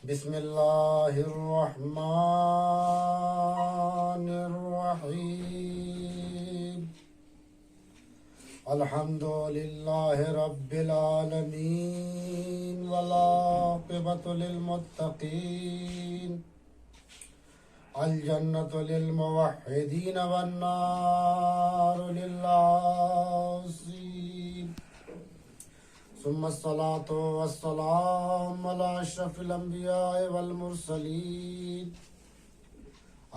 بسم اللہ الرحمن الرحیم الحمد للہ رب العالمین والعاقبۃ للمتقین الجنۃ للموحدین والنار للعاصین ثم الصلاة والسلام على اشرف الانبیاء والمرسلین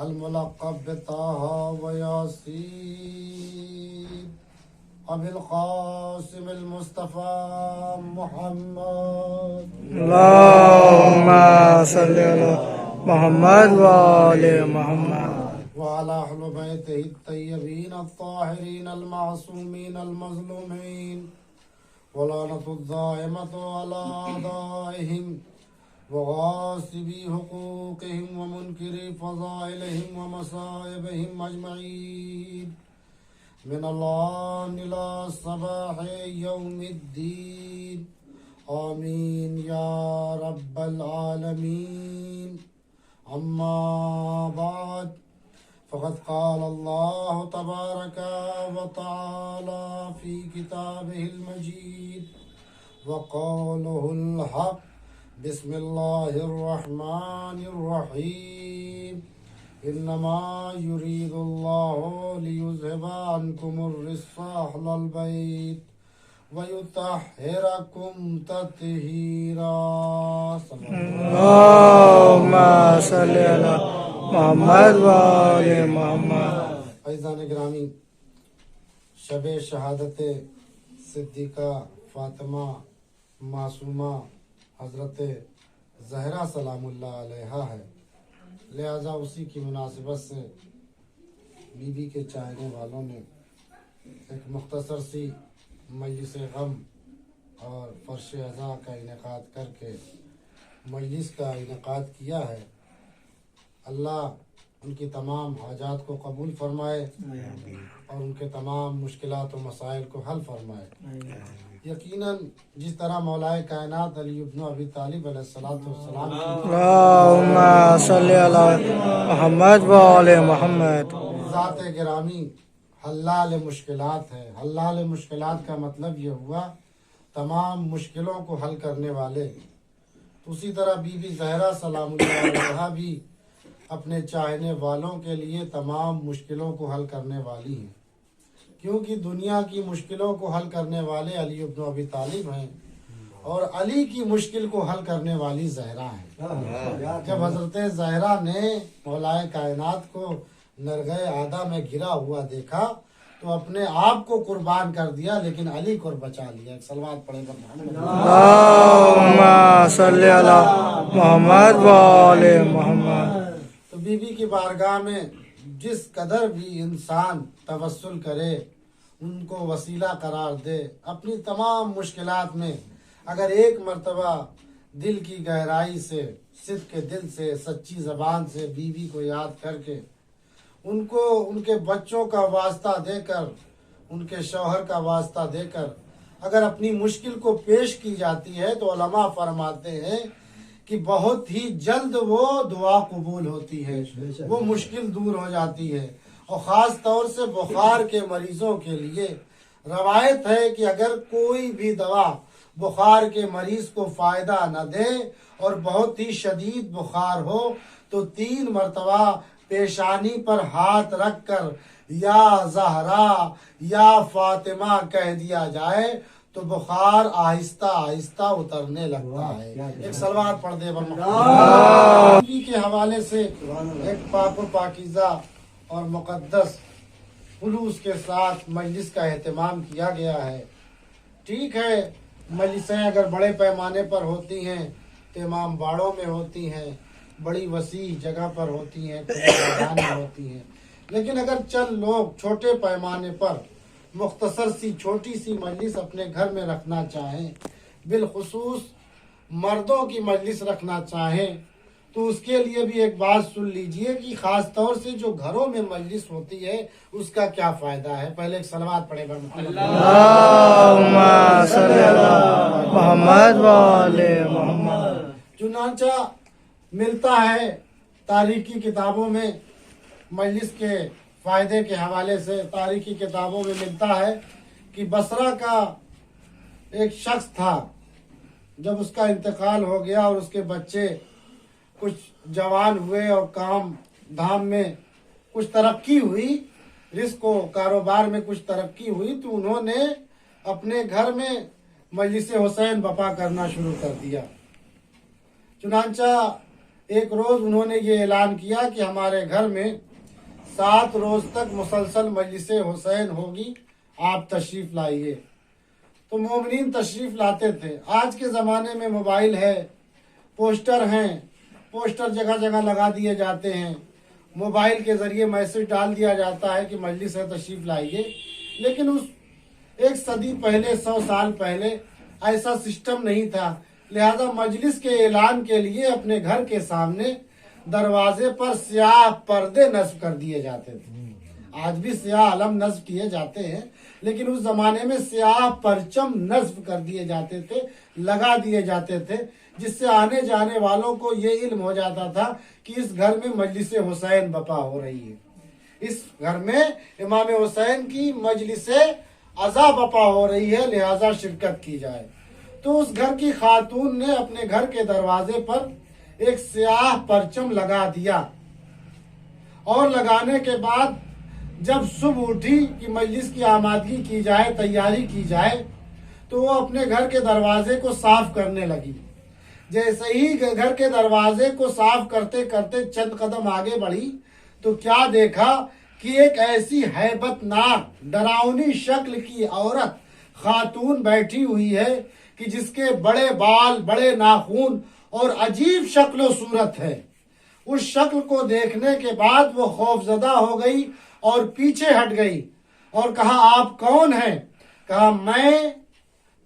الملقب بطہ ویاسین ابی القاسم المصطفى محمد اللهم صل على محمد وآل محمد وعلى اہل بیتہ الطیبین الطاہرین المعصومین المظلومین ولعنة الدائمة على أعدائهم وغاصبي حقوقهم ومنكري فضائلهم ومصائبهم أجمعين من الآن إلى صباح يوم الدين آمين يا رب العالمين. أما بعد فقد قال الله تبارك وتعالى في كتابه المجيد وقوله الحق بسم الله الرحمن الرحيم إنما يريد الله ليذهب عنكم الرجس أهل البيت ويطهركم تطهيرا. اللهم صل على محمد وآل محمد. عزیزان گرامی، شب شہادت صدیقہ فاطمہ معصومہ حضرت زہرا سلام اللہ علیہا ہے، لہذا اسی کی مناسبت سے بی بی کے چاہنے والوں نے ایک مختصر سی مجلس غم اور فرش عزا کا انعقاد کر کے مجلس کا انعقاد کیا ہے. اللہ ان کی تمام حاجات کو قبول فرمائے اور ان کے تمام مشکلات و مسائل کو حل فرمائے. یقیناً جس طرح مولائے کائنات علی ابن ابی طالب علیہ السلام اللهم صل على محمد وآل محمد. ذات گرامی حلال مشکلات ہے. حلال مشکلات کا مطلب یہ ہوا تمام مشکلوں کو حل کرنے والے. اسی طرح بی بی زہرا سلام اللہ علیہا بھی اپنے چاہنے والوں کے لیے تمام مشکلوں کو حل کرنے والی ہیں، کیونکہ دنیا کی مشکلوں کو حل کرنے والے علی ابن ابی طالب ہیں اور علی کی مشکل کو حل کرنے والی زہرا ہیں. جب حضرت زہرا نے مولائے کائنات کو نرگہ عادہ میں گرا ہوا دیکھا تو اپنے آپ کو قربان کر دیا، لیکن علی کو بچا لیا. ایک صلوات پڑھے گا اللهم صل على محمد وآل محمد. تو بی بی کی بارگاہ میں جس قدر بھی انسان توسل کرے، ان کو وسیلہ قرار دے، اپنی تمام مشکلات میں اگر ایک مرتبہ دل کی گہرائی سے، صدق کے دل سے، سچی زبان سے بی بی کو یاد کر کے، ان کو ان کے بچوں کا واسطہ دے کر، ان کے شوہر کا واسطہ دے کر اگر اپنی مشکل کو پیش کی جاتی ہے تو علماء فرماتے ہیں کہ بہت ہی جلد وہ دعا قبول ہوتی ہے، وہ مشکل دور ہو جاتی ہے. اور خاص طور سے بخار کے مریضوں کے لیے روایت ہے کہ اگر کوئی بھی دوا بخار کے مریض کو فائدہ نہ دے اور بہت ہی شدید بخار ہو تو 3 مرتبہ پیشانی پر ہاتھ رکھ کر یا زہرا یا فاطمہ کہہ دیا جائے تو بخار آہستہ آہستہ اترنے لگتا ہے. ایک صلوات پڑھ دے نبی کے حوالے سے ایک پاک و پاکیزہ اور مقدس خلوص کے ساتھ مجلس کا اہتمام کیا گیا ہے. ٹھیک ہے، مجلسیں اگر بڑے پیمانے پر ہوتی ہیں تو امام باڑوں میں ہوتی ہیں، بڑی وسیع جگہ پر ہوتی ہیں، میدان میں ہوتی ہیں، لیکن اگر چند لوگ چھوٹے پیمانے پر مختصر سی چھوٹی سی مجلس اپنے گھر میں رکھنا چاہیں، بالخصوص مردوں کی مجلس رکھنا چاہیں، تو اس کے لیے بھی ایک بات سن لیجئے کہ خاص طور سے جو گھروں میں مجلس ہوتی ہے اس کا کیا فائدہ ہے. پہلے ایک صلوات پڑھے گا. اللهم صل على محمد وآل محمد. چنانچہ ملتا ہے تاریخی کتابوں میں مجلس کے فائدے کے حوالے سے تاریخی کتابوں میں ملتا ہے کہ بصرہ کا ایک شخص تھا، جب اس کا انتقال ہو گیا اور اس کے بچے کچھ جوان ہوئے اور کام دھام میں کچھ ترقی ہوئی، رزق و کاروبار میں کچھ ترقی ہوئی، تو انہوں نے اپنے گھر میں مجلس حسین برپا کرنا شروع کر دیا۔ چنانچہ ایک روز انہوں نے یہ اعلان کیا کہ ہمارے گھر میں 7 روز تک مسلسل مجلس حسین ہوگی، آپ تشریف لائیے۔ تو مومنین تشریف لاتے تھے۔ آج کے زمانے میں موبائل ہے، پوسٹر ہیں، پوسٹر جگہ جگہ لگا دیے جاتے ہیں، موبائل کے ذریعے میسج ڈال دیا جاتا ہے کہ مجلس ہے تشریف لائیے، لیکن اس 1 صدی پہلے 100 سال پہلے ایسا سسٹم نہیں تھا، لہذا مجلس کے اعلان کے لیے اپنے گھر کے سامنے دروازے پر سیاہ پردے نصب کر دیے جاتے تھے۔ آج بھی سیاہ علم نصب کیے جاتے ہیں، لیکن اس زمانے میں سیاہ پرچم نصب کر دیے جاتے تھے، لگا دیے جاتے تھے، جس سے آنے جانے والوں کو یہ علم ہو جاتا تھا کہ اس گھر میں مجلس حسین برپا ہو رہی ہے، اس گھر میں امام حسین کی مجلس عزا برپا ہو رہی ہے، لہذا شرکت کی جائے۔ تو اس گھر کی خاتون نے اپنے گھر کے دروازے پر ایک سیاہ پرچم لگا دیا، اور لگانے کے بعد جب صبح اٹھی کہ مجلس کی آمادگی کی جائے، تیاری کی جائے، تو وہ اپنے گھر کے دروازے کو صاف کرنے لگی۔ جیسے ہی گھر کے دروازے کو صاف کرتے کرتے چند قدم آگے بڑھی تو کیا دیکھا کہ ایک ایسی ہیبت ناک ڈراؤنی شکل کی عورت خاتون بیٹھی ہوئی ہے کہ جس کے بڑے بال، بڑے ناخن اور عجیب شکل و صورت ہے۔ اس شکل کو دیکھنے کے بعد وہ خوف زدہ ہو گئی اور پیچھے ہٹ گئی اور کہا آپ کون ہیں؟ کہا میں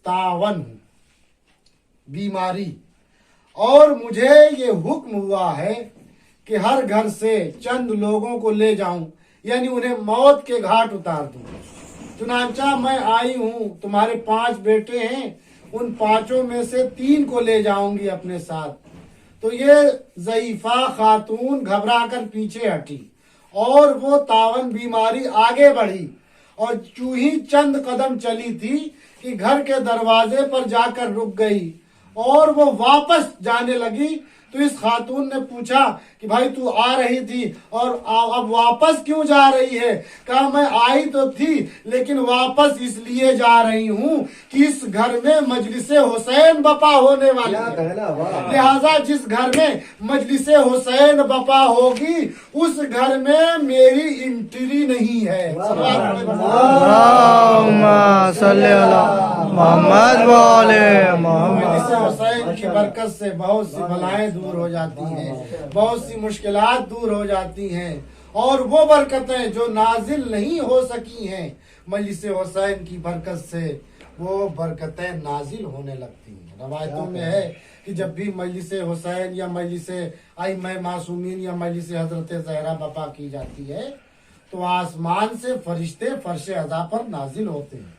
طاعون ہوں، بیماری، اور مجھے یہ حکم ہوا ہے کہ ہر گھر سے چند لوگوں کو لے جاؤں، یعنی انہیں موت کے گھاٹ اتار دوں۔ چنانچہ میں آئی ہوں، تمہارے 5 بیٹے ہیں، ان 5 میں سے 3 کو لے جاؤں گی اپنے ساتھ۔ تو یہ ضعیفہ خاتون گھبرا کر پیچھے ہٹی اور وہ طاعون بیماری آگے بڑھی، اور چوں ہی چند قدم چلی تھی کہ گھر کے دروازے پر جا کر رک گئی، اور وہ واپس جانے لگی تو اس خاتون نے پوچھا کہ بھائی تو آ رہی تھی اور اب واپس کیوں جا رہی ہے؟ کہا میں آئی تو تھی لیکن واپس اس لیے جا رہی ہوں کہ اس گھر میں مجلس حسین برپا ہونے والی ہے، لہذا جس گھر میں مجلس حسین برپا ہوگی اس گھر میں میری انٹری نہیں ہے۔ اللہم صلی علی محمد وعلی محمد۔ مجلس حسین کی برکت سے بہت سی بلائیں دور ہو جاتی ہیں، بہت سی مشکلات دور ہو جاتی ہیں، اور وہ برکتیں جو نازل نہیں ہو سکی ہیں مجلس حسین کی برکت سے، وہ برکتیں نازل ہونے لگتی ہیں۔ روایتوں میں ہے کہ جب بھی مجلس حسین یا مجلس ائمہ معصومین یا مجلس حضرت زہرا برپا کی جاتی ہے تو آسمان سے فرشتے فرش عزا پر نازل ہوتے ہیں،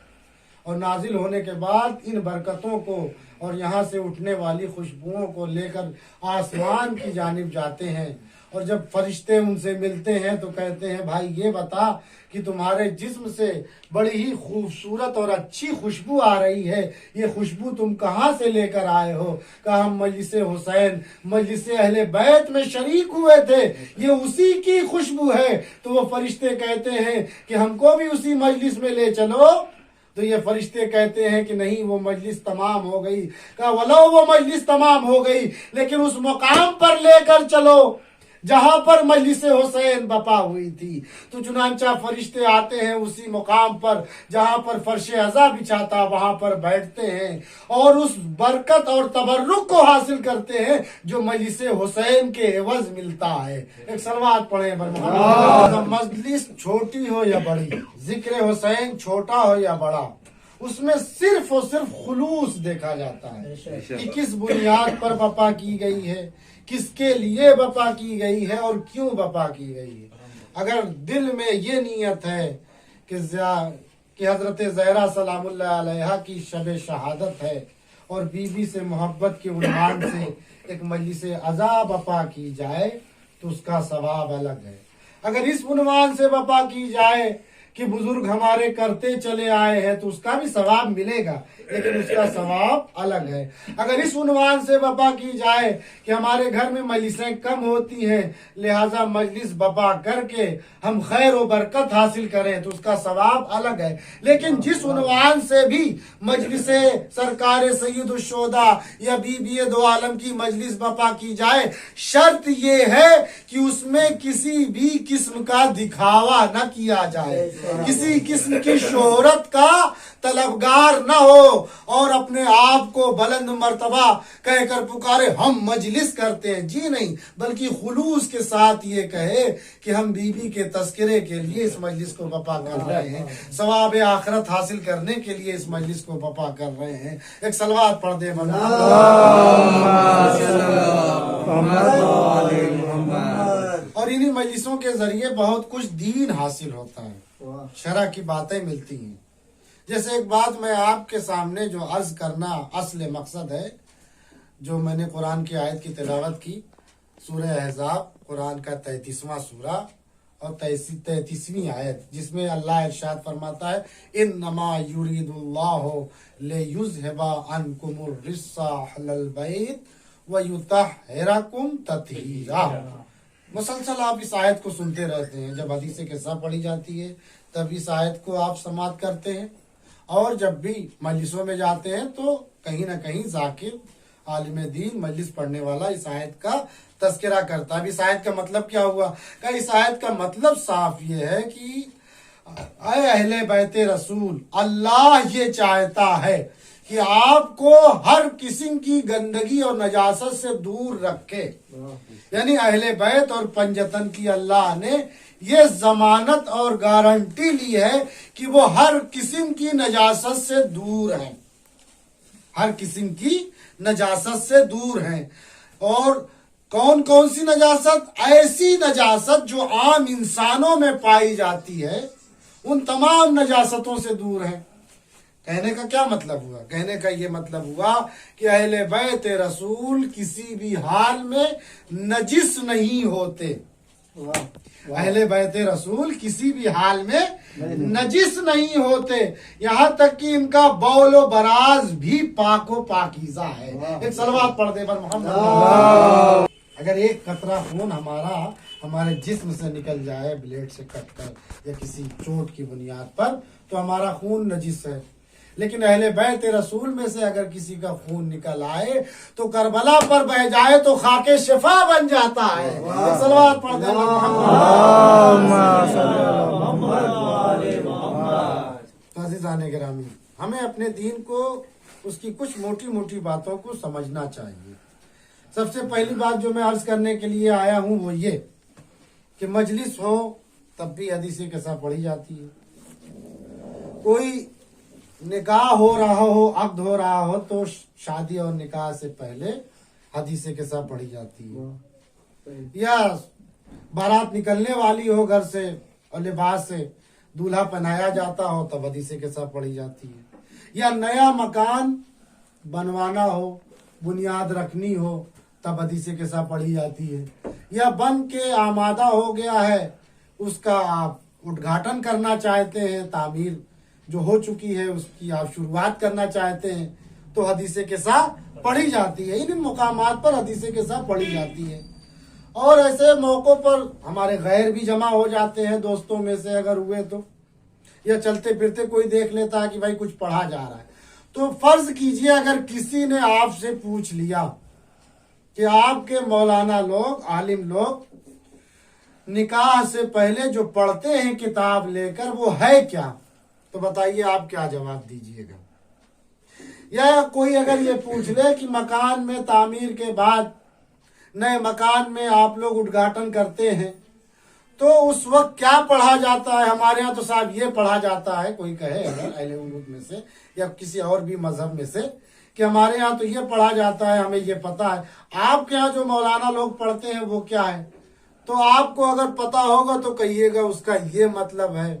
اور نازل ہونے کے بعد ان برکتوں کو اور یہاں سے اٹھنے والی خوشبوؤں کو لے کر آسمان کی جانب جاتے ہیں، اور جب فرشتے ان سے ملتے ہیں تو کہتے ہیں بھائی یہ بتا کہ تمہارے جسم سے بڑی ہی خوبصورت اور اچھی خوشبو آ رہی ہے، یہ خوشبو تم کہاں سے لے کر آئے ہو؟ کہا ہم مجلس حسین، مجلس اہل بیت میں شریک ہوئے تھے، یہ اسی کی خوشبو ہے۔ تو وہ فرشتے کہتے ہیں کہ ہم کو بھی اسی مجلس میں لے چلو۔ تو یہ فرشتے کہتے ہیں کہ نہیں، وہ مجلس تمام ہو گئی۔ کہا ولو وہ مجلس تمام ہو گئی لیکن اس مقام پر لے کر چلو جہاں پر مجلس حسین برپا ہوئی تھی۔ تو چنانچہ فرشتے آتے ہیں اسی مقام پر جہاں پر فرش عزا بچھا تھا، وہاں پر بیٹھتے ہیں اور اس برکت اور تبرک کو حاصل کرتے ہیں جو مجلس حسین کے عوض ملتا ہے۔ ایک صلوات پڑھیں بر محمد۔ مجلس چھوٹی ہو یا بڑی، ذکر حسین چھوٹا ہو یا بڑا، اس میں صرف اور صرف خلوص دیکھا جاتا ہے کہ کس بنیاد پر برپا کی گئی ہے، کس کے لیے برپا کی گئی ہے اور کیوں برپا کی گئی ہے۔ اگر دل میں یہ نیت ہے کہ حضرت زہرا سلام اللہ علیہا کی شب شہادت ہے اور بیوی سے محبت کے عنوان سے ایک مجلس عزا بپا کی جائے تو اس کا ثواب الگ ہے. اگر اس عنوان سے بپا کی جائے کہ بزرگ ہمارے کرتے چلے آئے ہیں تو اس کا بھی ثواب ملے گا، لیکن اس کا ثواب الگ ہے. اگر اس عنوان سے بپا کی جائے کہ ہمارے گھر میں مجلسیں کم ہوتی ہیں لہٰذا مجلس بپا کر کے ہم خیر و برکت حاصل کریں تو اس کا ثواب الگ ہے. لیکن جس عنوان سے بھی مجلس سرکار سید الشہداء یا بی بی دو عالم کی مجلس بپا کی جائے، شرط یہ ہے کہ اس میں کسی بھی قسم کا دکھاوا نہ کیا جائے، کسی قسم کی شہرت کا طلبگار نہ ہو اور اپنے آپ کو بلند مرتبہ کہہ کر پکارے ہم مجلس کرتے ہیں. جی نہیں، بلکہ خلوص کے ساتھ یہ کہے کہ ہم بی بی کے تذکرے کے لیے اس مجلس کو بپا کر رہے ہیں، ثواب آخرت حاصل کرنے کے لیے اس مجلس کو بپا کر رہے ہیں. ایک صلوات پڑھ دے اور انہی مجلسوں کے ذریعے بہت کچھ دین حاصل ہوتا ہے، شرع کی باتیں ملتی ہیں. جیسے ایک بات میں آپ کے سامنے جو عرض کرنا اصل مقصد ہے، جو میں نے قرآن کی آیت کی تلاوت کی، سورہ احزاب قرآن کا 33واں سورہ اور 33ویں آیت، جس میں اللہ ارشاد فرماتا ہے انما یرید اللہ لیذھب عنکم الرجس اہل البیت ویطہرکم تطہیرا. مسلسل آپ اس آیت کو سنتے رہتے ہیں، جب حدیث قصہ پڑھی جاتی ہے تب اس آیت کو آپ سماعت کرتے ہیں، اور جب بھی مجلسوں میں جاتے ہیں تو کہیں نہ کہیں ذاکر عالم دین مجلس پڑھنے والا اس آیت کا تذکرہ کرتا ہے. اب اس آیت کا مطلب کیا ہوا؟ کہ اس آیت کا مطلب صاف یہ ہے کہ اے اہل بیت رسول، اللہ یہ چاہتا ہے کہ آپ کو ہر قسم کی گندگی اور نجاست سے دور رکھے. یعنی اہل بیت اور پنجتن کی اللہ نے یہ ضمانت اور گارنٹی لی ہے کہ وہ ہر قسم کی نجاست سے دور ہیں، ہر قسم کی نجاست سے دور ہیں. اور کون کون سی نجاست؟ ایسی نجاست جو عام انسانوں میں پائی جاتی ہے، ان تمام نجاستوں سے دور ہیں. کہنے کا کیا مطلب ہوا؟ کہنے کا یہ مطلب ہوا کہ اہل بیت رسول کسی بھی حال میں نجس نہیں ہوتے. اہل بیت رسول کسی بھی حال میں نجس نہیں ہوتے، یہاں تک کہ ان کا بول و براز بھی پاک و پاکیزہ ہے. ایک صلوات پڑھ دے بر محمد. اگر ایک قطرہ خون ہمارے جسم سے نکل جائے بلیڈ سے کٹ کر یا کسی چوٹ کی بنیاد پر تو ہمارا خون نجس ہے، لیکن اہل بیت رسول میں سے اگر کسی کا خون نکل آئے تو کربلا پر بہ جائے تو خاک شفا بن جاتا ہے. صلوات پڑھ دے تو عزیزان گرامی، ہمیں اپنے دین کو اس کی کچھ موٹی موٹی باتوں کو سمجھنا چاہیے. سب سے پہلی بات جو میں عرض کرنے کے لیے آیا ہوں وہ یہ کہ مجلس ہو تب بھی حدیث قصہ پڑھی جاتی ہے. کوئی نکاح ہو رہا ہو، عقد ہو رہا ہو تو شادی اور نکاح سے پہلے حدیث قصہ پڑھی جاتی ہے. یا بارات نکلنے والی ہو گھر سے اور لباس سے دولہا پہنایا جاتا ہو تب حدیث قصہ پڑھی جاتی ہے. یا نیا مکان بنوانا ہو، بنیاد رکھنی ہو تب حدیث قصہ پڑھی جاتی ہے. یا بن کے آمادہ ہو گیا ہے، اس کا آپ ادگھاٹن کرنا چاہتے ہیں، تعمیر جو ہو چکی ہے اس کی آپ شروعات کرنا چاہتے ہیں تو حدیث قصہ پڑھی جاتی ہے. ان مقامات پر حدیث قصہ پڑھی جاتی ہے. اور ایسے موقعوں پر ہمارے غیر بھی جمع ہو جاتے ہیں، دوستوں میں سے اگر ہوئے تو، یا چلتے پھرتے کوئی دیکھ لیتا ہے کہ بھائی کچھ پڑھا جا رہا ہے تو فرض کیجئے اگر کسی نے آپ سے پوچھ لیا کہ آپ کے مولانا لوگ، عالم لوگ نکاح سے پہلے جو پڑھتے ہیں کتاب لے کر وہ ہے کیا، تو بتائیے آپ کیا جواب دیجئے گا؟ یا کوئی اگر یہ پوچھ لے کہ مکان میں تعمیر کے بعد نئے مکان میں آپ لوگ ادگھاٹن کرتے ہیں تو اس وقت کیا پڑھا جاتا ہے؟ ہمارے ہاں تو صاحب یہ پڑھا جاتا ہے، کوئی کہے اگر اہل امت میں سے یا کسی اور بھی مذہب میں سے کہ ہمارے ہاں تو یہ پڑھا جاتا ہے، ہمیں یہ پتا ہے. آپ کے ہاں جو مولانا لوگ پڑھتے ہیں وہ کیا ہے؟ تو آپ کو اگر پتا ہوگا تو کہیے گا اس کا یہ مطلب ہے،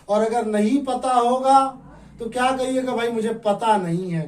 اور اگر نہیں پتا ہوگا تو کیا کہیے گا؟ بھائی مجھے پتا نہیں ہے.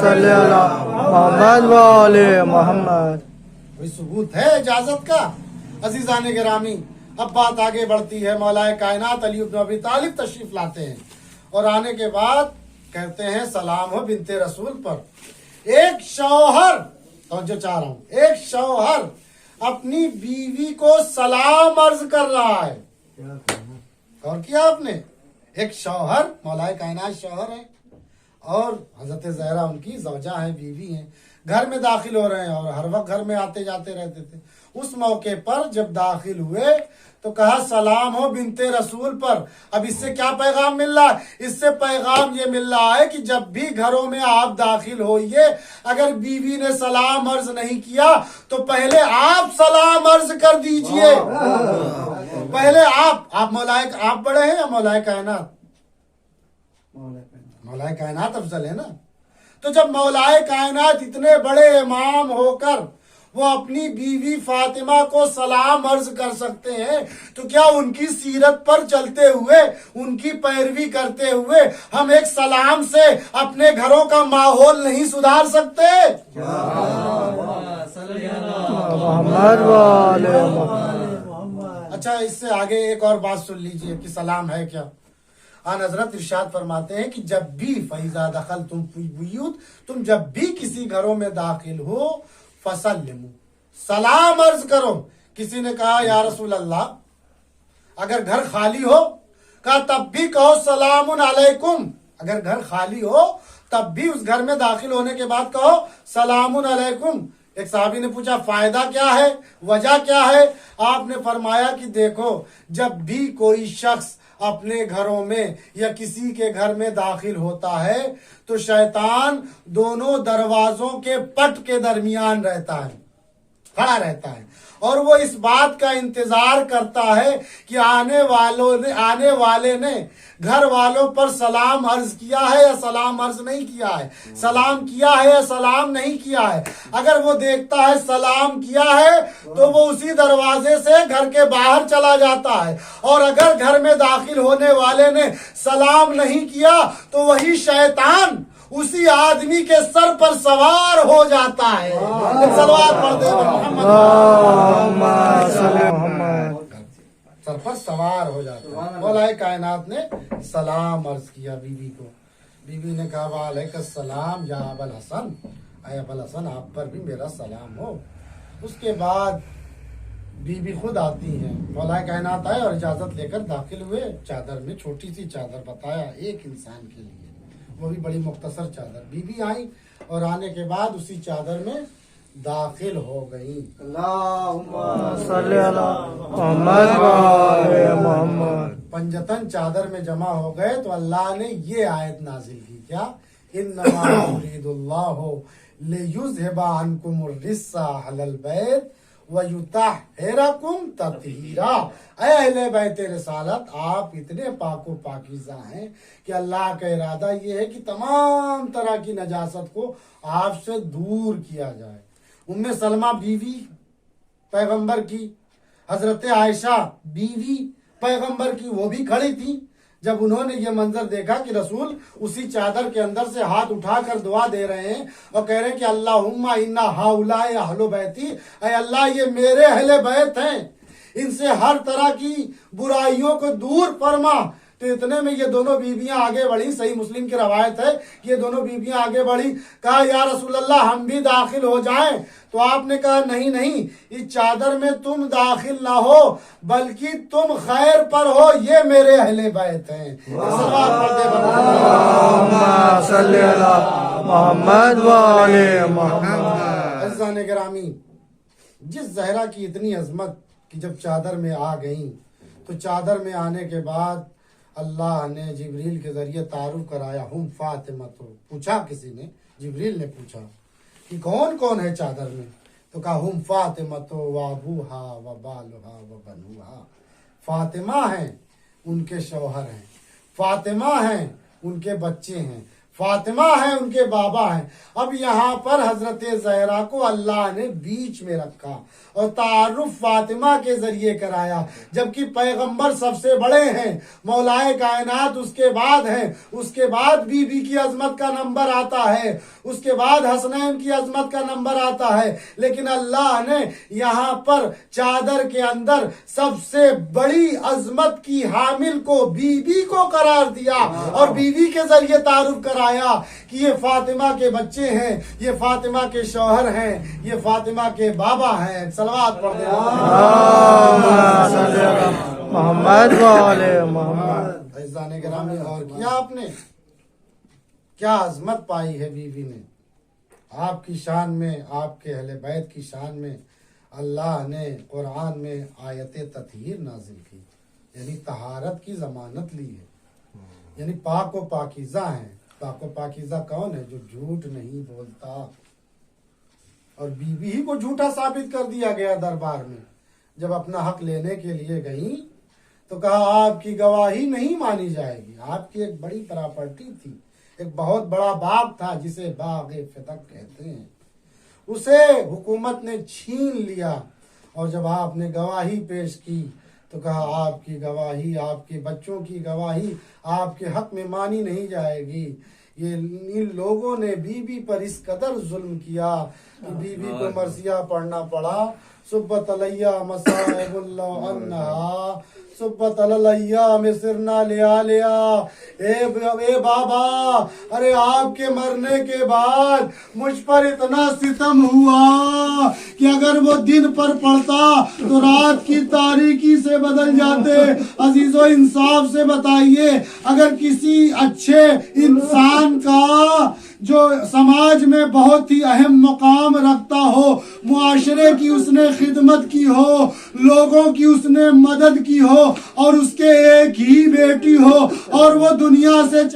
صلی اللہ محمد والے محمد. کوئی ثبوت ہے اجازت کا؟ عزیزان گرامی، اب بات آگے بڑھتی ہے. مولا کائنات علی بن ابی طالب تشریف لاتے ہیں اور آنے کے بعد کہتے ہیں سلام ہو بنت رسول پر. ایک شوہر، توجہ چاہ رہا ہوں، ایک شوہر اپنی بیوی کو سلام عرض کر رہا ہے. اور کیا آپ نے، ایک شوہر، مولا کائنات شوہر ہے اور حضرت زہرا ان کی زوجہ ہیں، بیوی ہیں، گھر میں داخل ہو رہے ہیں اور ہر وقت گھر میں آتے جاتے رہتے تھے. اس موقع پر جب داخل ہوئے تو کہا سلام ہو بنت رسول پر. اب اس سے کیا پیغام مل رہا ہے؟ اس سے پیغام یہ مل رہا ہے کہ جب بھی گھروں میں آپ داخل ہوئیے، اگر بیوی نے سلام عرض نہیں کیا تو پہلے آپ سلام عرض کر دیجئے. پہلے آپ آپ بڑے ہیں یا مولا کائنات؟ مولا کائنات افضل ہے نا. تو جب مولا کائنات اتنے بڑے امام ہو کر وہ اپنی بیوی فاطمہ کو سلام عرض کر سکتے ہیں تو کیا ان کی سیرت پر چلتے ہوئے، ان کی پیروی کرتے ہوئے ہم ایک سلام سے اپنے گھروں کا ماحول نہیں سدھار سکتے؟ محمد والے محمد. اچھا، اس سے آگے ایک اور بات سن لیجئے کہ سلام ہے کیا. آن حضرت ارشاد فرماتے ہیں کہ جب بھی فَإِذَا دَخَلْتُمْ فِي الْبُيُوتِ، تم جب بھی کسی گھروں میں داخل ہو، فَسَلِّمُوا، سلام عرض کرو. کسی نے کہا یا رسول اللہ اگر گھر خالی ہو، کہا تب بھی کہو سلام علیکم. اگر گھر خالی ہو تب بھی اس گھر میں داخل ہونے کے بعد کہو سلام علیکم. ایک صحابی نے پوچھا فائدہ کیا ہے، وجہ کیا ہے؟ آپ نے فرمایا کہ دیکھو، جب بھی کوئی شخص اپنے گھروں میں یا کسی کے گھر میں داخل ہوتا ہے تو شیطان دونوں دروازوں کے پٹ کے درمیان رہتا ہے، کھڑا رہتا ہے، اور وہ اس بات کا انتظار کرتا ہے کہ آنے والے نے گھر والوں پر سلام عرض کیا ہے یا سلام عرض نہیں کیا ہے، سلام کیا ہے یا سلام نہیں کیا ہے. اگر وہ دیکھتا ہے سلام کیا ہے تو وہ اسی دروازے سے گھر کے باہر چلا جاتا ہے، اور اگر گھر میں داخل ہونے والے نے سلام نہیں کیا تو وہی شیطان اسی آدمی کے سر پر سوار ہو جاتا ہے. صلوات پڑھ دے محمد صلی محمد. سر پر سوار ہو جاتا ہے. مولا کائنات نے سلام عرض کیا بیوی کو. بیوی نے کہا وعلیکم السلام یا ابا الحسن، اے ابا الحسن آپ پر بھی میرا سلام ہو. اس کے بعد بیوی خود آتی ہیں. مولا کائنات آئے اور اجازت لے کر داخل ہوئے. چادر میں چھوٹی سی چادر بتایا ایک انسان کے لیے، وہ بھی بڑی مختصر چادر. بیوی آئی اور آنے کے بعد اسی چادر میں داخل ہو گئی. صلی اللہ محمد والے محمد. پنجتن چادر میں جمع ہو گئے تو اللہ نے یہ آیت نازل کی. کیا؟ انما یرید اللہ لیذھب عنکم الرجس اہل البیت ویطہرکم تطہیرا. اے اہل بیت رسالت، آپ اتنے پاک و پاکیزہ ہیں کہ اللہ کا ارادہ یہ ہے کہ تمام طرح کی نجاست کو آپ سے دور کیا جائے. ام سلمہ بیوی پیغمبر کی، حضرت عائشہ بیوی پیغمبر کی، وہ بھی کھڑی تھی. جب انہوں نے یہ منظر دیکھا کہ رسول اسی چادر کے اندر سے ہاتھ اٹھا کر دعا دے رہے ہیں اور کہہ رہے ہیں کہ اللہم انا ہؤلاء اہل بیتی، اے اللہ یہ میرے اہل بیت ہیں، ان سے ہر طرح کی برائیوں کو دور فرما. تو اتنے میں یہ دونوں بیویاں آگے بڑھی. صحیح مسلم کی روایت ہے کہ یہ دونوں بیویاں آگے بڑھی. کہا یا رسول اللہ ہم بھی داخل ہو جائیں؟ تو آپ نے کہا نہیں نہیں، اس چادر میں تم داخل نہ ہو بلکہ تم خیر پر ہو، یہ میرے اہل بیت ہیں. صلی اللہ محمد والے محمد. عزیزان گرامی، جس زہرا کی اتنی عظمت کہ جب چادر میں آ گئیں تو چادر میں آنے کے بعد اللہ نے جبریل کے ذریعے تعارف کرایا. ہم فاطمہ. تو پوچھا کسی نے، جبریل نے پوچھا کہ کون کون ہے چادر میں؟ تو کہا ہم فاطمہ و ابوہا و بالہا و بنوہا. فاطمہ ہیں، ان کے شوہر ہیں، فاطمہ ہیں، ان کے بچے ہیں، فاطمہ ہیں ان کے بابا ہیں. اب یہاں پر حضرت زہرا کو اللہ نے بیچ میں رکھا اور تعارف فاطمہ کے ذریعے کرایا، جبکہ پیغمبر سب سے بڑے ہیں، مولائے کائنات اس کے بعد ہیں، اس کے بعد بی بی کی عظمت کا نمبر آتا ہے، اس کے بعد حسنین کی عظمت کا نمبر آتا ہے، لیکن اللہ نے یہاں پر چادر کے اندر سب سے بڑی عظمت کی حامل کو بی بی کو قرار دیا اور بی بی کے ذریعے تعارف کرایا کہ یہ فاطمہ کے بچے ہیں، یہ فاطمہ کے شوہر ہیں، یہ فاطمہ کے بابا ہیں. صلوات پڑھ دیں. اللهم صل على محمد وعلى محمد. عزیزان گرامی، اور کیا آپ نے کیا عظمت پائی ہے بی بی نے. آپ کی شان میں، آپ کے اہل بیت کی شان میں اللہ نے قرآن میں آیت تطہیر نازل کی، یعنی طہارت کی ضمانت لی ہے، یعنی پاک و پاکیزہ ہیں. پاک و پاکیزہ کون ہے؟ جو جھوٹ نہیں بولتا. اور بی بی ہی کو جھوٹا ثابت کر دیا گیا دربار میں. جب اپنا حق لینے کے لیے گئیں تو کہا آپ کی گواہی نہیں مانی جائے گی. آپ کی ایک بڑی پراپرٹی تھی، ایک بہت بڑا باغ تھا جسے باغ فتق کہتے ہیں، اسے حکومت نے چھین لیا. اور جب آپ نے گواہی پیش کی تو کہا آپ کی گواہی، آپ کے بچوں کی گواہی آپ کے حق میں مانی نہیں جائے گی. یہ ان لوگوں نے بی بی پر اس قدر ظلم کیا کہ بی بی کو مرثیہ پڑھنا پڑا. صبت علیہ مصائب اللہ عنہا صبت علیہ میں سرنا لیا لیا. اے بابا، ارے آپ کے مرنے کے بعد مجھ پر اتنا ستم ہوا کہ اگر وہ دن پر پڑتا تو رات کی تاریکی سے بدل جاتے. عزیز و انصاف سے بتائیے، اگر کسی اچھے انسان کا جو سماج میں بہت ہی اہم مقام رکھتا ہو، معاشرے کی اس نے خدمت کی ہو، لوگوں کی اس نے مدد کی ہو، اور اس کے ایک ہی بیٹی ہو اور وہ دنیا سے